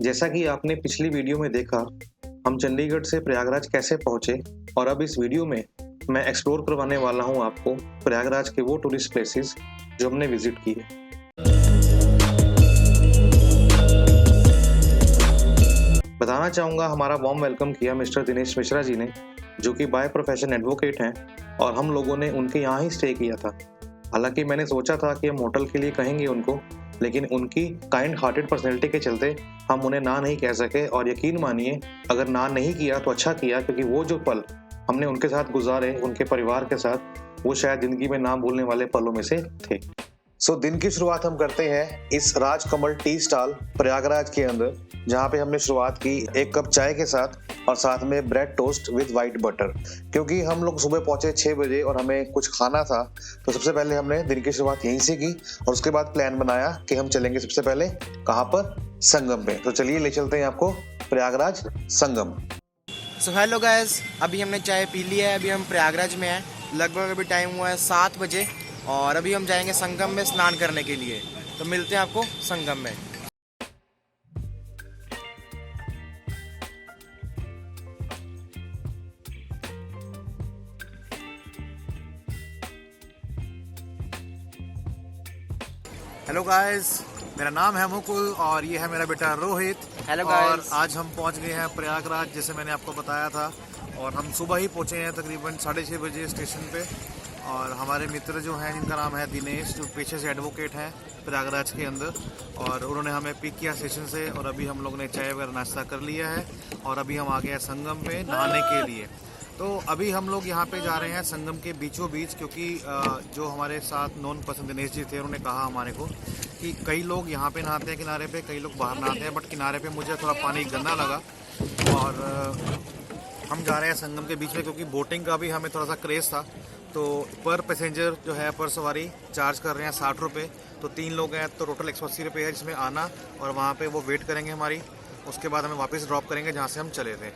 जैसा कि आपने पिछली वीडियो में देखा, हम चंडीगढ़ से प्रयागराज कैसे पहुंचे और अब इस वीडियो में मैं एक्सप्लोर करवाने वाला हूं आपको प्रयागराज के वो टूरिस्ट प्लेसेस जो हमने विजिट किए। बताना चाहूँगा हमारा वार्म वेलकम किया मिस्टर दिनेश मिश्रा जी ने, जो कि बाय प्रोफेशन एडवोकेट हैं और हम लोगों ने उनके यहाँ ही स्टे किया था। हालांकि मैंने सोचा था कि हम होटल के लिए कहेंगे उनको, लेकिन उनकी काइंड हार्टेड पर्सनैलिटी के चलते हम उन्हें ना नहीं कह सके और यकीन मानिए अगर ना नहीं किया तो अच्छा किया, क्योंकि वो जो पल हमने उनके साथ गुजारे उनके परिवार के साथ, वो शायद जिंदगी में ना भूलने वाले पलों में से थे। दिन की शुरुआत हम करते हैं इस राजकमल टी स्टॉल प्रयागराज के अंदर, जहाँ पे हमने शुरुआत की एक कप चाय के साथ और साथ में bread toast with white butter. क्योंकि हम लोग सुबह पहुंचे 6 बजे और हमें कुछ खाना था, तो सबसे पहले हमने दिन की शुरुआत यहीं से की और उसके बाद प्लान बनाया कि हम चलेंगे सबसे पहले कहाँ पर, संगम पे। तो चलिए ले चलते हैं आपको Prayagraj Sangam. So hello guys, अभी हमने चाय पी ली है। अभी हम प्रयागराज में हैं। लगभग अभी टाइम हुआ है 7 बजे और अभी हम जाएंगे संगम में स्नान करने के लिए। तो मिलते हैं आपको संगम में। हेलो गाइस, मेरा नाम है मुकुल और ये है मेरा बेटा रोहित। हेलो और गाइस। आज हम पहुंच गए हैं प्रयागराज, जैसे मैंने आपको बताया था। और हम सुबह ही पहुंचे हैं तकरीबन 6:30 बजे स्टेशन पे। और हमारे मित्र जो हैं, जिनका नाम है दिनेश, जो पेशे से एडवोकेट हैं प्रयागराज के अंदर, और उन्होंने हमें पिक किया स्टेशन से। और अभी हम लोग ने चाय वगैरह नाश्ता कर लिया है और अभी हम आ गए हैं संगम पे नहाने के लिए। तो अभी हम लोग यहाँ पे जा रहे हैं संगम के बीचों बीच, क्योंकि जो हमारे साथ नॉन पर्सन दिनेश जी थे, उन्होंने कहा हमारे को कि कई लोग यहाँ पे नहाते हैं किनारे पे, कई लोग बाहर नहाते हैं, बट किनारे पे मुझे थोड़ा पानी गंदा लगा। और हम जा रहे हैं संगम के बीच में, क्योंकि बोटिंग का भी हमें थोड़ा सा क्रेज़ था। तो पर पैसेंजर जो है, पर सवारी चार्ज कर रहे हैं 60 रुपये। तो 3 लोग हैं तो टोटल 180 रुपये है, जिसमें आना और वहाँ पे वो वेट करेंगे हमारी। उसके बाद हमें वापस ड्रॉप करेंगे जहाँ से हम चले थे।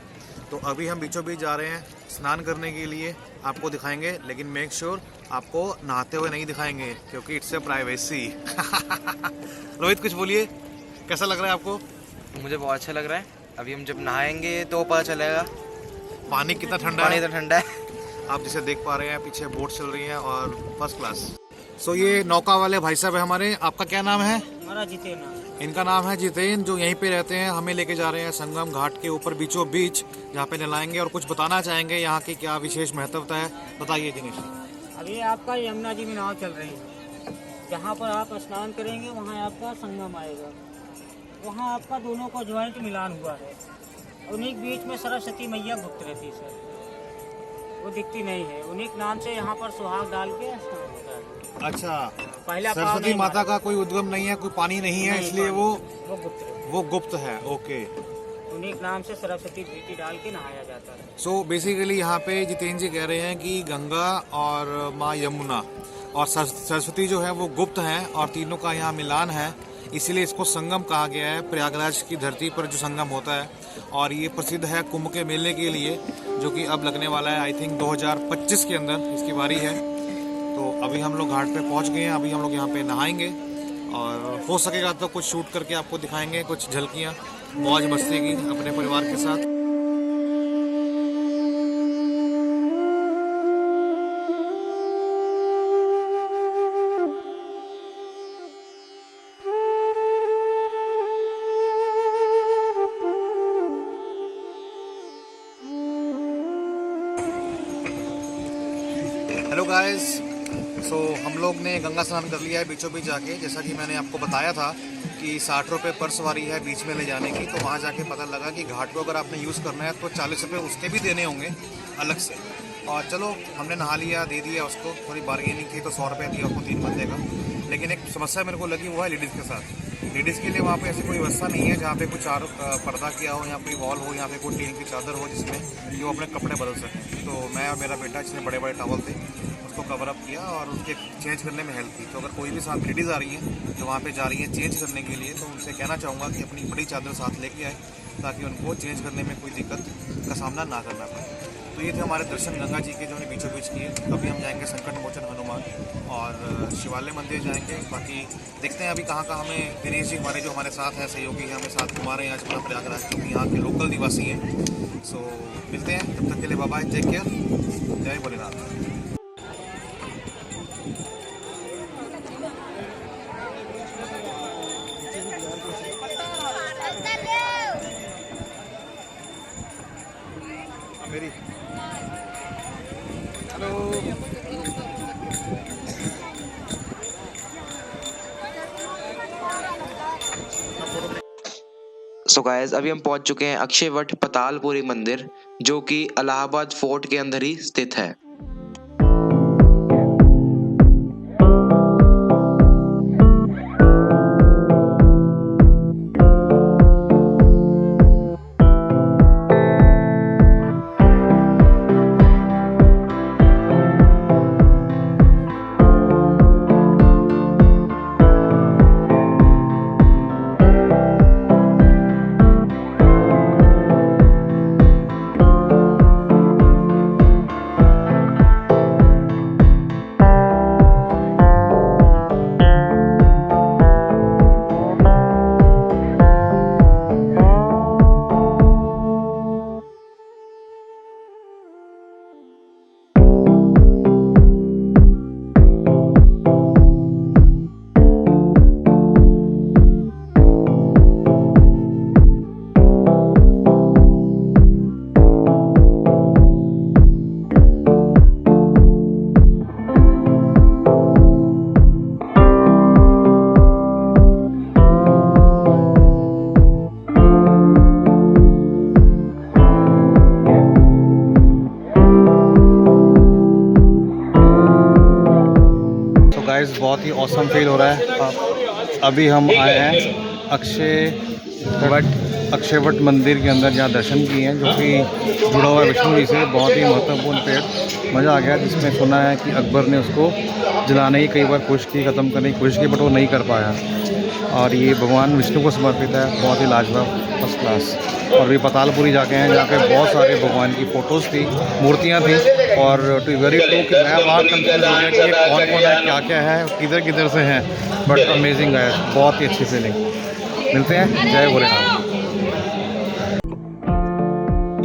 तो अभी हम बीचों बीच जा रहे हैं स्नान करने के लिए, आपको दिखाएंगे, लेकिन मेक श्योर आपको नहाते हुए नहीं दिखाएंगे, क्योंकि इट्स ए प्राइवेसी। रोहित कुछ बोलिए, कैसा लग रहा है आपको? मुझे बहुत अच्छा लग रहा है। अभी हम जब नहाएंगे तो पता चलेगा पानी कितना ठंडा पानी है। तो ठंडा है। आप जिसे देख पा रहे हैं, पीछे बोट चल रही है और फर्स्ट क्लास। सो ये नौका वाले भाई साहब है हमारे। आपका क्या नाम है? हमारा जितेन। इनका नाम है जितेन, जो यहीं पे रहते हैं। हमें लेके जा रहे हैं संगम घाट के ऊपर बीचों बीच, जहाँ पे नहलाएंगे और कुछ बताना चाहेंगे यहाँ की क्या विशेष महत्वता है। बताइए दिनेश। अभी आपका यमुना जी में नाव चल रही है। जहाँ पर आप स्नान करेंगे वहाँ आपका संगम आएगा। वहाँ आपका दोनों का ज्वाइंट मिलान हुआ है। उन्हीं बीच में सरस्वती मैया गुप्त रहती है सर, वो दिखती नहीं है। उन्हीं नाम से यहाँ पर सुहाग डाल के स्नान होता है। अच्छा, पहला सरस्वती माता का कोई उद्गम नहीं है, कोई पानी नहीं है, इसलिए वो गुप्त है। वो गुप्त है। ओके। उन्हीं नाम से सरस्वती बेटी डाल के नहाया जाता है। सो बेसिकली यहाँ पे जितेंद्र जी कह रहे हैं कि गंगा और माँ यमुना और सरस्वती जो है वो गुप्त हैं और तीनों का यहाँ मिलान है, इसीलिए इसको संगम कहा गया है। प्रयागराज की धरती पर जो संगम होता है, और ये प्रसिद्ध है कुंभ के मेले के लिए, जो कि अब लगने वाला है। आई थिंक 2025 के अंदर इसकी बारी है। तो अभी हम लोग घाट पे पहुंच गए हैं। अभी हम लोग यहाँ पे नहाएंगे और हो सकेगा तो कुछ शूट करके आपको दिखाएंगे, कुछ झलकियाँ मौज मस्ती की अपने परिवार के साथ। हेलो गाइस, सो हम लोग ने गंगा स्नान कर लिया है बीचों बीच जाके। जैसा कि मैंने आपको बताया था कि 60 रुपये पर सवारी है बीच में ले जाने की। तो वहाँ जाके पता लगा कि घाट को अगर आपने यूज़ करना है तो 40 रुपये उसके भी देने होंगे अलग से। और चलो, हमने नहा लिया, दे दिया उसको। थोड़ी बार्गेनिंग की तो 100 रुपये दिया उसको 3 बंदे का। लेकिन एक समस्या मेरे को लगी, वो है लेडीज़ के साथ। लेडीज़ के लिए वहाँ पे ऐसी कोई व्यवस्था नहीं है जहाँ पे कुछ पर्दा किया हो, या कोई वॉल हो, यहाँ पे कोई टीन की चादर हो जिसमें कि वो अपने कपड़े बदल सकें। तो मैं और मेरा बेटा, जिसने बड़े बड़े टॉवल थे, उसको कवर अप किया और उसके चेंज करने में हेल्प की। तो अगर कोई भी साथ लेडीज़ आ रही हैं जो वहाँ पे जा रही हैं चेंज करने के लिए, तो उनसे कहना चाहूँगा कि अपनी बड़ी चादर साथ लेके आए, ताकि उनको चेंज करने में कोई दिक्कत का सामना ना करना पड़े। तो ये थे हमारे दर्शन गंगा जी के जो हमने बीचों बीच किए। अभी हम जाएंगे संकट मोचन हनुमान और शिवालय मंदिर जाएंगे। बाकी देखते हैं अभी कहाँ कहाँ हमें दिनेश जी हमारे जो हमारे साथ हैं, सहयोगी हैं, हमें साथ घुमा रहे हैं आज पूरा प्रयागराज, जो कि यहाँ के लोकल निवासी हैं। सो मिलते हैं, तब तक के लिए बाय बाय, टेक केयर, जय भोलेनाथ। मेरी सो गाइस अभी हम पहुंच चुके हैं अक्षयवट पतालपुरी मंदिर, जो कि इलाहाबाद फोर्ट के अंदर ही स्थित है। गाइस बहुत ही ऑसम फील हो रहा है। अभी हम आए हैं अक्षयवट मंदिर के अंदर, जहाँ दर्शन किए हैं, जो कि जुड़ा हुआ है विष्णु जी से। बहुत ही महत्वपूर्ण पेड़, मज़ा आ गया। जिसमें सुना है कि अकबर ने उसको जलाने की कई बार कोशिश की, ख़त्म करने की कोशिश की, बट वो नहीं कर पाया। और ये भगवान विष्णु को समर्पित है। बहुत ही लाजवाब, फर्स्ट क्लास। और अभी पतालपुरी जाके हैं, जहाँ पे बहुत सारे भगवान की फ़ोटोज़ थी, मूर्तियाँ थी। और टू वेरी ट्रू कि मैं वहाँ कंफ्यूज हो गया कि ये कौन कौन है, क्या क्या है, किधर किधर से हैं। बट अमेजिंग है, बहुत ही अच्छी फीलिंग। मिलते हैं, जय भोलेनाथ।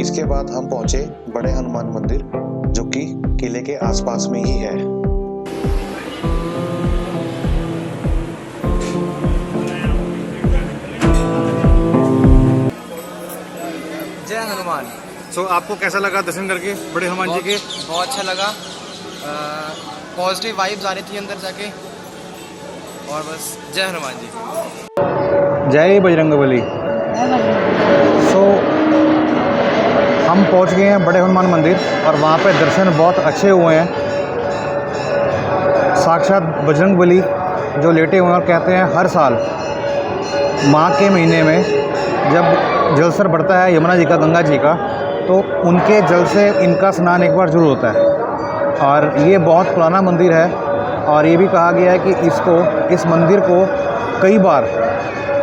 इसके बाद हम पहुंचे बड़े हनुमान मंदिर, जो कि किले के आसपास में ही है। जय हनुमान। सो आपको कैसा लगा दर्शन करके बड़े हनुमान जी के? बहुत अच्छा लगा। पॉजिटिव वाइब्स आ रही थी अंदर जाके। और बस जय हनुमान जी। जय बजरंगबली। सो हम पहुंच गए हैं बड़े हनुमान मंदिर, और वहाँ पे दर्शन बहुत अच्छे हुए हैं। साक्षात बजरंगबली जो लेटे हुए हैं, और कहते हैं हर साल माह के महीने में जब जलस्तर बढ़ता है यमुना जी का, गंगा जी का, तो उनके जल से इनका स्नान एक बार जरूर होता है। और ये बहुत पुराना मंदिर है, और ये भी कहा गया है कि इस मंदिर को कई बार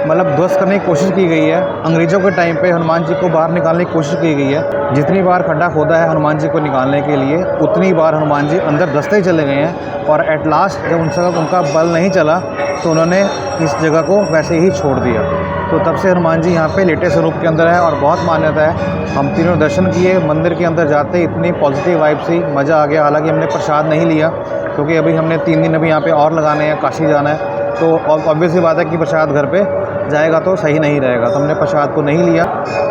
मतलब ध्वस्त करने की कोशिश की गई है। अंग्रेज़ों के टाइम पे हनुमान जी को बाहर निकालने की कोशिश की गई है। जितनी बार खड्डा खोदा है हनुमान जी को निकालने के लिए, उतनी बार हनुमान जी अंदर धंसते ही चले गए हैं। और एट लास्ट जब उनका बल नहीं चला, तो उन्होंने इस जगह को वैसे ही छोड़ दिया। तो तब से हनुमान जी यहाँ पे लेटे स्वरूप के अंदर है, और बहुत मान्यता है। हम तीनों दर्शन किए, मंदिर के अंदर जाते इतनी पॉजिटिव वाइब थी, मज़ा आ गया। हालांकि हमने प्रसाद नहीं लिया, क्योंकि अभी हमने 3 दिन अभी यहाँ पे और लगाने हैं, काशी जाना है। तो ऑब्वियस सी बात है कि प्रसाद घर पे जाएगा तो सही नहीं रहेगा, तो हमने प्रसाद को नहीं लिया।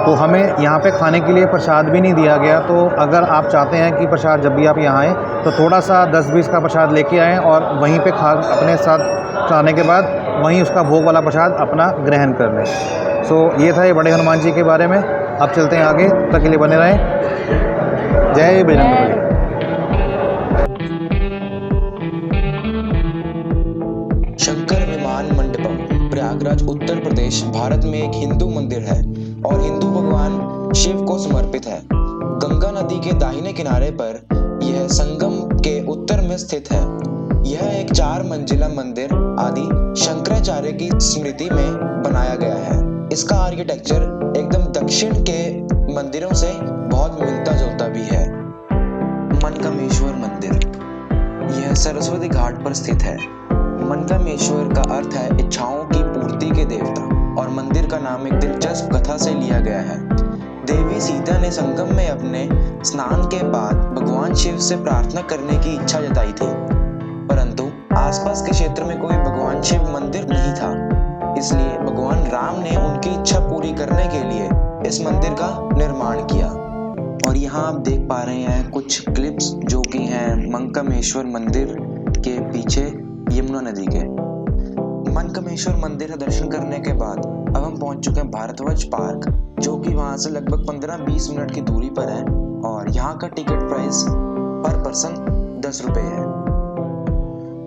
तो हमें यहाँ पे खाने के लिए प्रसाद भी नहीं दिया गया। तो अगर आप चाहते हैं कि प्रसाद जब भी आप यहाँ आएँ, तो थोड़ा सा 10-20 का प्रसाद लेके आएँ, और वहीं पे अपने साथ खाने के बाद वहीं उसका भोग वाला प्रसाद अपना ग्रहण कर लें। सो ये था ये बड़े हनुमान जी के बारे में। अब चलते हैं आगे, तब तक के लिए बने रहें। जय बजरंगबली। शंकर विमान मंडपम, प्रयागराज उत्तर प्रदेश, भारत में एक हिंदू मंदिर है और हिंदू भगवान शिव को समर्पित है। गंगा नदी के दाहिने किनारे पर यह संगम के उत्तर में स्थित है। यह एक 4 मंजिला मंदिर आदि शंकराचार्य की स्मृति में बनाया गया है। इसका आर्किटेक्चर एकदम दक्षिण के मंदिरों से बहुत मिलता जुलता भी है। मनकामेश्वर मंदिर। यह सरस्वती घाट पर स्थित है। मनकामेश्वर का अर्थ है इच्छाओं की पूर्ति के देवता और मंदिर का नाम एक दिलचस्प कथा से लिया गया है। देवी सीता ने संगम में अपने स्नान के बाद भगवान शिव से प्रार्थना करने की इच्छा जताई थी, परंतु आसपास के क्षेत्र में कोई भगवान शिव मंदिर नहीं था। इसलिए भगवान राम ने उनकी इच्छा पूरी करने के लिए इस मंदिर का निर्माण किया। और यहाँ आप देख पा रहे हैं कुछ क्लिप्स जो कि हैं मनकामेश्वर मंदिर के पीछे यमुना नदी के। मनकामेश्वर मंदिर का दर्शन करने के बाद अब हम पहुंच चुके हैं भारतवर्ष पार्क, जो कि वहां से लगभग 15-20 मिनट की दूरी पर है और यहाँ का टिकट प्राइस पर पर्सन 10 रुपए है।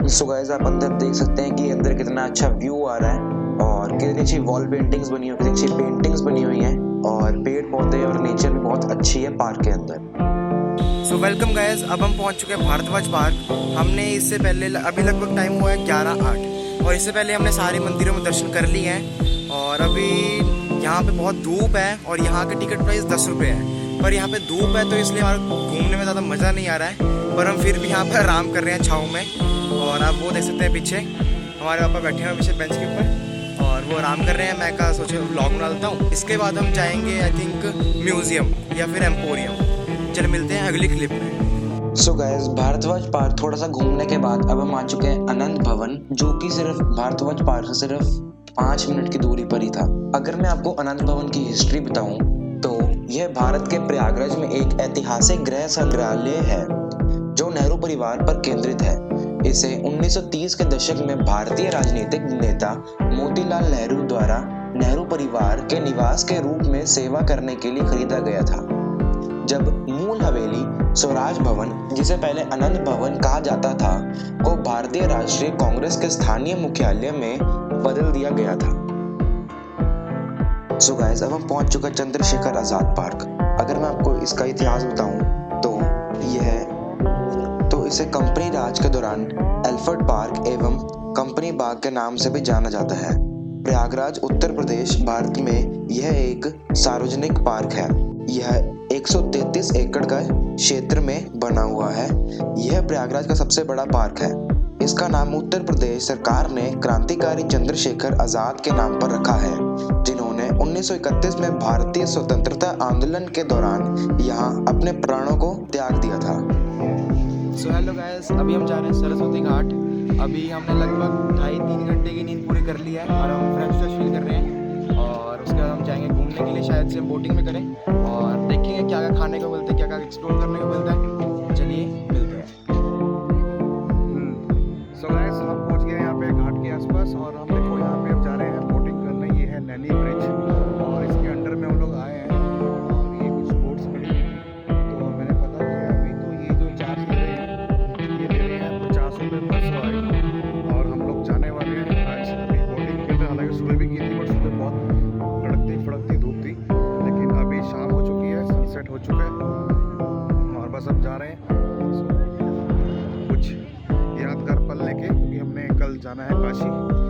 सो गाइस, आप अंदर देख सकते हैं कि अंदर कितना अच्छा व्यू आ रहा है और कितनी अच्छी वॉल पेंटिंग्स बनी हुई, कितनी अच्छी पेंटिंग्स बनी हुई हैं और पेड़ पौधे और नेचर भी बहुत अच्छी है पार्क के अंदर। सो वेलकम गाइस, अब हम पहुंच चुके हैं भारतवर्ष पार्क। हमने इससे पहले अभी लगभग टाइम हुआ है 11:08 और इससे पहले हमने सारे मंदिरों में दर्शन कर लिए हैं। और अभी यहाँ पे बहुत धूप है और यहाँ का टिकट प्राइस 10 रुपये है, पर यहाँ पे धूप है तो इसलिए हमारा घूमने में ज़्यादा मज़ा नहीं आ रहा है, पर हम फिर भी यहाँ पर आराम कर रहे हैं छाँव में। और आप वो देख सकते हैं पीछे हमारे पापा बैठे हुए पीछे बेंच के ऊपर और वो आराम कर रहे हैं। मैं कहा सोचे व्लॉग बना लेता हूँ। इसके बाद हम जाएंगे आई थिंक म्यूजियम या फिर एम्पोरियम। चलो मिलते हैं अगली क्लिप में। सो गाइस, भारतवर्ष पार्क थोड़ा सा घूमने के बाद अब हम आ चुके हैं आनंद भवन, जो कि सिर्फ भारतवर्ष पार्क से सिर्फ 5 मिनट की दूरी पर ही था। अगर मैं आपको आनंद भवन की हिस्ट्री बताऊं तो यह भारत के प्रयागराज में एक ऐतिहासिक गृह संग्रहालय है जो नेहरू परिवार पर केंद्रित है। इसे 1930 के दशक में भारतीय राजनीतिक नेता मोतीलाल नेहरू द्वारा नेहरू परिवार के निवास के रूप में सेवा करने के लिए खरीदा गया था, जब मूल हवेली स्वराज भवन, जिसे पहले आनंद भवन कहा जाता था, को भारतीय राष्ट्रीय कांग्रेस के स्थानीय मुख्यालय में बदल दिया गया था। सो गाइस, अब हम पहुंच चुके हैं चंद्रशेखर आजाद पार्क। अगर मैं आपको इसका इतिहास बताऊं तो इसे कंपनी राज के दौरान एल्फर्ड पार्क एवं कंपनी बाग के नाम से भी जाना जाता है। प्रयागराज उत्तर प्रदेश भारत में यह एक सार्वजनिक पार्क है। यह 133 एकड़ का क्षेत्र में बना हुआ है। यह प्रयागराज का सबसे बड़ा पार्क है। इसका नाम उत्तर प्रदेश सरकार ने क्रांतिकारी चंद्रशेखर आजाद के नाम पर रखा है, जिन्होंने 1931 में भारतीय स्वतंत्रता आंदोलन के दौरान यहाँ अपने प्राणों को त्याग दिया था। सो हेलो गाइस, अभी हम जा रहे हैं सरस्वती घाट। अभी हमने लगभग 2.5-3 घंटे की नींद पूरी कर ली है और हम फ्रेश फील कर रहे हैं। और उसके बाद हम जाएंगे घूमने के लिए, शायद से बोटिंग में करें और देखेंगे क्या क्या खाने को मिलता है, क्या क्या एक्सप्लोर करने को मिलता है। चलिए मिलते हैं। सो गाइस, हम पहुंच गए यहाँ पे घाट के आसपास और हम देखो यहाँ पे हम जा रहे हैं बोटिंग करने। ये है नैनी ब्रिज और इसके अंडर में हम लोग आए हैं और ये कुछ बोट्स खड़ी हैं। तो मैंने पता किया अभी तो ये जो चार्ज ले रहे हैं ये ले रहे हैं 50 रुपये पर सवारी और हम लोग जाने वाले हैं आज अभी बोटिंग के लिए। हालांकि सुबह भी की थी बट सुबह बहुत कड़कती धूप थी, लेकिन अभी शाम हो चुकी है, सनसेट हो चुका है और बस हम जा रहे हैं कुछ यादगार पल लेके, क्योंकि हमने कल जाना है काशी।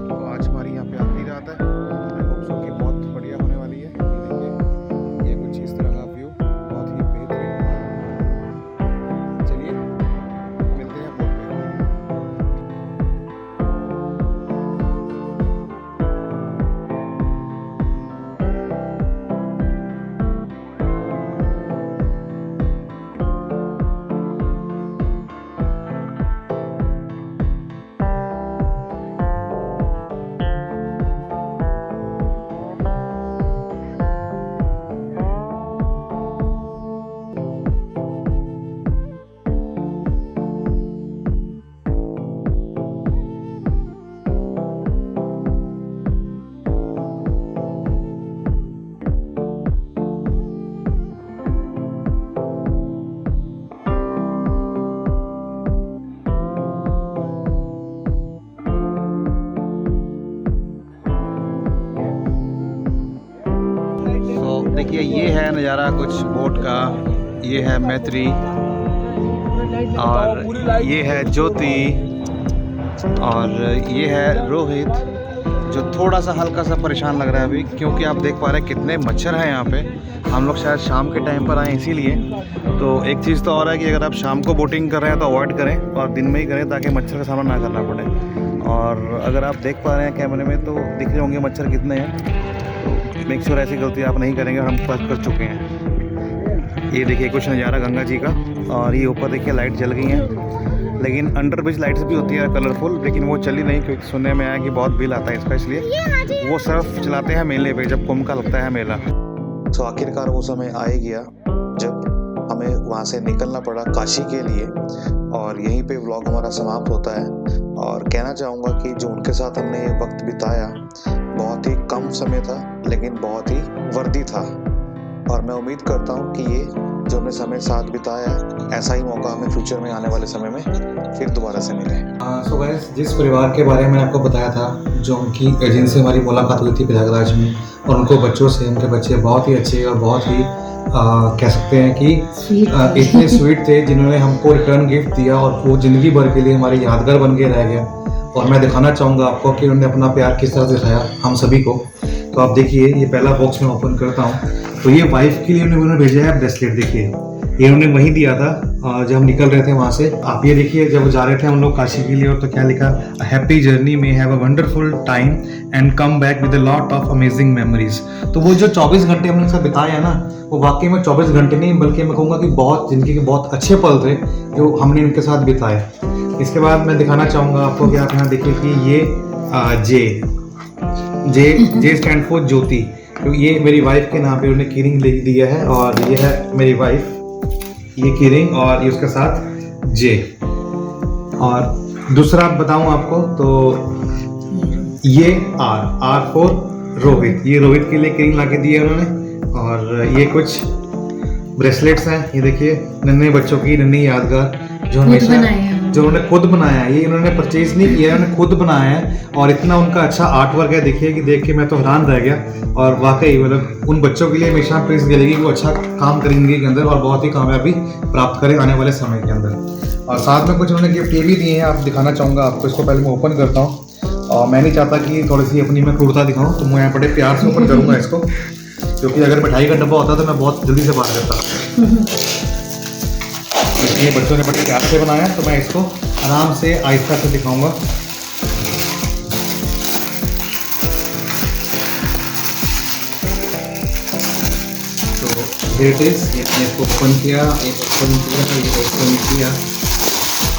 तो आज हमारी यहाँ पे आखिरी रात है। आई होप सो कि बहुत बढ़िया होने वाली है। ये कुछ इस तरह का व्यू, बहुत ही बेहतरीन। चलिए मिलते हैं बोट पे। देखिए ये है नज़ारा कुछ बोट का। ये है मैत्री और ये है ज्योति और ये है रोहित जो थोड़ा सा हल्का सा परेशान लग रहा है अभी, क्योंकि आप देख पा रहे हैं कितने मच्छर हैं यहाँ पे। हम लोग शायद शाम के टाइम पर आए इसीलिए। तो एक चीज़ तो और है कि अगर आप शाम को बोटिंग कर रहे हैं तो अवॉइड करें और दिन में ही करें ताकि मच्छर का सामना ना करना पड़े। और अगर आप देख पा रहे हैं कैमरे में तो दिख रहे होंगे मच्छर कितने हैं। तो मेक श्योर ऐसी गलती आप नहीं करेंगे और हम पास कर चुके हैं। ये देखिए कुछ नज़ारा गंगा जी का, और ये ऊपर देखिए लाइट जल गई हैं। लेकिन अंडर ब्रिज लाइट्स भी होती है कलरफुल, लेकिन वो चली नहीं क्योंकि सुनने में आया कि बहुत बिल आता है इसका, इसलिए वो सिर्फ चलाते हैं मेले पे जब कुंभ का लगता है मेला। तो आखिरकार वो समय आ ही गया जब हमें वहाँ से निकलना पड़ा काशी के लिए, और यहीं पे व्लॉग हमारा समाप्त होता है। और कहना चाहूँगा कि जो उनके साथ हमने ये वक्त बिताया बहुत ही कम समय था, लेकिन बहुत ही वर्दी था। और मैं उम्मीद करता हूँ कि ये जो हमने समय साथ बिताया है, ऐसा ही मौका हमें फ्यूचर में आने वाले समय में फिर दोबारा से मिले। सो गाइस, जिस परिवार के बारे में मैंने आपको बताया था, जो उनकी जिनसे हमारी मुलाकात हुई थी प्रयागराज में, और उनको बच्चों से, उनके बच्चे बहुत ही अच्छे और बहुत ही कह सकते हैं कि इतने स्वीट थे, जिन्होंने हमको रिटर्न गिफ्ट दिया और वो ज़िंदगी भर के लिए हमारे यादगार बन के रह गया। और मैं दिखाना चाहूँगा आपको कि उन्होंने अपना प्यार किस तरह दिखाया हम सभी को। तो आप देखिए, ये पहला बॉक्स मैं ओपन करता हूँ। तो ये वाइफ के लिए उन्होंने भेजा है ब्रेसलेट। देखिए, ये उन्होंने वहीं दिया था जब हम निकल रहे थे वहाँ से। आप ये देखिए, जब जा रहे थे हम लोग काशी के लिए, और तो क्या लिखा, हैप्पी जर्नी में have a wonderful time and come back with a lot of amazing memories. तो वो जो 24 घंटे हमने साथ बिताए हैं ना, वो वाकई में 24 घंटे नहीं, बल्कि मैं कहूँगा कि बहुत जिंदगी के बहुत अच्छे पल थे जो हमने इनके साथ बिताए। इसके बाद मैं दिखाना चाहूँगा आपको कि आप यहाँ देखिए कि ये जे स्टैंड फॉर ज्योति। तो ये मेरी वाइफ के नाम पे उन्होंने कीरिंग लिख दिया है, और ये है मेरी वाइफ, ये कीरिंग, और ये उसके साथ जे। और दूसरा बताऊं आपको तो ये आर फॉर रोहित, ये रोहित के लिए कीरिंग ला के दी है उन्होंने। और ये कुछ ब्रेसलेट्स हैं, ये देखिए, नन्हे बच्चों की नन्ही यादगार जो हमेशा जो उन्होंने खुद बनाया है। ये इन्होंने परचेज नहीं किया है, उन्होंने खुद बनाया है। और इतना उनका अच्छा आर्ट वर्क है, देखिए कि देख के मैं तो हैरान रह गया। और वाकई मतलब उन बच्चों के लिए हमेशा प्रेस मिलेगी कि वो अच्छा काम करेंगे के अंदर और बहुत ही कामयाबी प्राप्त करें आने वाले समय के अंदर। और साथ में कुछ उन्होंने गिफ्ट ये भी दिए हैं, आप दिखाना चाहूँगा आपको। इसको पहले मैं ओपन करता हूँ, और मैं नहीं चाहता कि थोड़ी सी अपनी मैं क्रूरता दिखाऊँ, तो मैं बड़े प्यार से ओपन करूँगा इसको, क्योंकि अगर मिठाई का डब्बा होता तो मैं बहुत जल्दी से बाहर करता। ये बच्चों ने बड़े प्यार से बनाया, तो मैं इसको आराम से आहिस्ता से दिखाऊंगा। तो here it is, ये मैंने इसको ओपन किया, ये ओपन किया,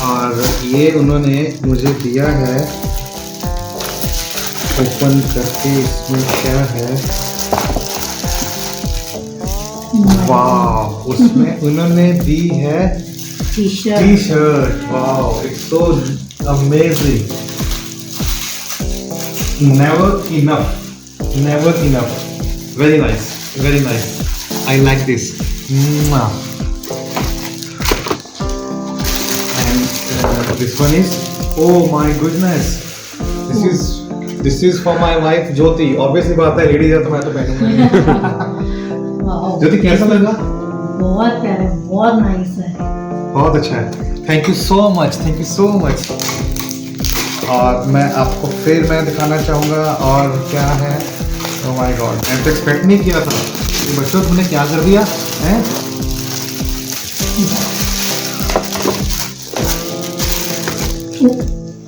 और ये उन्होंने मुझे दिया है। ओपन करके इसमें क्या है, वाह, उसमें उन्होंने दी है टी-शर्ट। वाह, it's so amazing, never enough, very nice, I like this. And this one is, oh my goodness, this is for my wife Jyoti. Obviously बात है, लेडीज है तो मैं तो पहनूंगा। ज्योति, कैसा लगा? बहुत प्यारा, बहुत नाइस है, बहुत अच्छा है। Thank you so much. और मैं आपको फिर मैं दिखाना चाहूँगा, और क्या है, ओह माय गॉड, मैं तो एक्सपेक्ट नहीं किया था। ये बच्चों, तुमने क्या कर दिया है?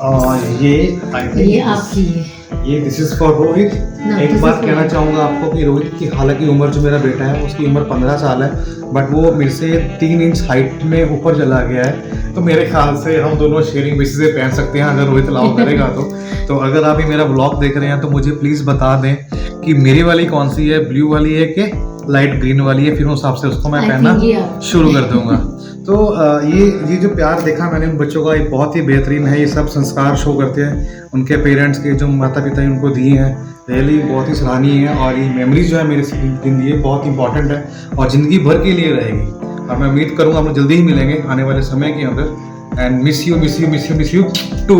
और ये आपकी है, ये दिस इज फॉर रोहित। एक बात कहना चाहूँगा आपको कि रोहित की हालांकि उम्र, जो मेरा बेटा है उसकी उम्र 15 साल है, बट वो मेरे से 3 इंच हाइट में ऊपर चला गया है। तो मेरे ख्याल से हम दोनों शेयरिंग बेसिस पे पहन सकते हैं अगर रोहित अलाउ करेगा तो अगर आप ये मेरा व्लॉग देख रहे हैं तो मुझे प्लीज़ बता दें कि मेरी वाली कौन सी है, ब्लू वाली है कि लाइट ग्रीन वाली है, फिर उस हिसाब से उसको मैं पहनना शुरू कर दूँगा। तो ये जो प्यार देखा मैंने उन बच्चों का, ये बहुत ही बेहतरीन है। ये सब संस्कार शो करते हैं उनके पेरेंट्स के, जो माता पिता ने उनको दिए हैं, रियली बहुत ही सराहनीय है। और ये मेमोरीज जो है मेरे ज़िंदगी बहुत इंपॉर्टेंट है और ज़िंदगी भर के लिए रहेगी। और मैं उम्मीद करूँगा हम लोग जल्दी ही मिलेंगे आने वाले समय के अंदर। And miss you to.